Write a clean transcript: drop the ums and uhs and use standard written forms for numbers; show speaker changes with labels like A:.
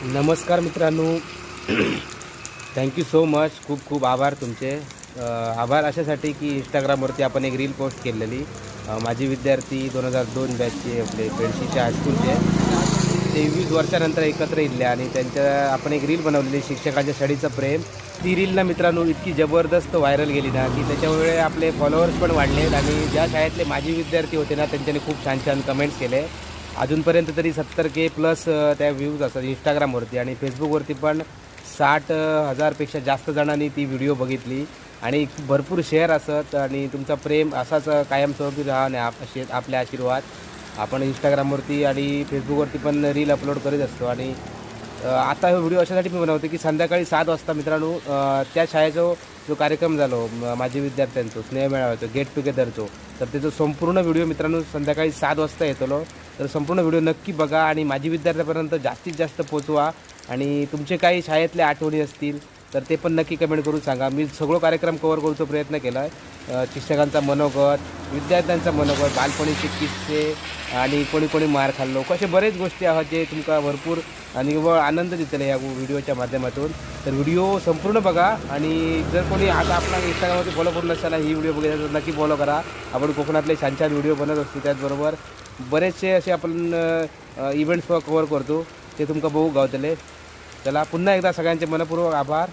A: नमस्कार मित्रांनो. Thank you so much. खूप खूप आभार तुमचे. आभार अशासाठी की इंस्टाग्रामवरती आपण एक रील पोस्ट केलेली. माझी विद्यार्थी 2002 बॅचचे आपले पेडशीच्या हायस्कूलचे 23 वर्षानंतर एकत्र येले आणि त्यांच्या आपण एक रील बनवलेली शिक्षकांच्या शाळेचं प्रेम. ती रील ना मित्रांनो इतकी जबरदस्त व्हायरल गेली ना की त्याच्यामुळे आपले फॉलोअर्स पण वाढलेत आणि ज्या शाळेतले माजी विद्यार्थी होते ना त्यांच्यानी खूप छान छान कमेंट्स केले. अजूनपर्यंत तरी 70K प्लस त्या व्ह्यूज असतात इंस्टाग्रामवरती आणि फेसबुकवरती पण 60,000पेक्षा जास्त जणांनी ती व्हिडिओ बघितली आणि भरपूर शेअर असत आणि तुमचा प्रेम असाच कायमस्वरूपी राहा आपल्या आशीर्वाद. आपण इंस्टाग्रामवरती आणि फेसबुकवरती पण रील अपलोड करीत असतो आणि आता हा व्हिडिओ अशासाठी मी बनवते की संध्याकाळी 7 वाजता मित्रांनो त्या शाळेचा जो कार्यक्रम झालो माझे विद्यार्थ्यांचा स्नेहमेळाव्याचा गेट टुगेदरचा, तर त्याचा संपूर्ण व्हिडिओ मित्रांनो संध्याकाळी 7 वाजता येतो. तर संपूर्ण व्हिडिओ नक्की बघा आणि माझी विद्यार्थ्यापर्यंत जास्तीत जास्त पोचवा आणि तुमचे काही शाळेतल्या आठवणी असतील तर ते पण नक्की कमेंट करून सांगा. मी सगळं कार्यक्रम कवर करण्याचा प्रयत्न केला आहे. शिक्षकांचा मनोगत, विद्यार्थ्यांचा मनोगत, बालपणीचे किस्से आणि कोणी कोणी मार खाल्लो, अशा बरेच गोष्टी आहेत जे तुमका भरपूर आणि व आनंद देतले या व्हिडिओच्या माध्यमातून. तर व्हिडिओ संपूर्ण बघा आणि जर कोणी आता आपला इंस्टाग्रामवरती फॉलो करून नसताना ही व्हिडिओ बघितला तर नक्की फॉलो करा. आपण कोकणातले छान छान व्हिडिओ बनत असतो. त्याचबरोबर बरेचसे असे आपण इव्हेंट्स कवर करतो ते तुमका बघू गावतले. चला पुन्हा एकदा सगळ्यांचे मनपूर्वक आभार.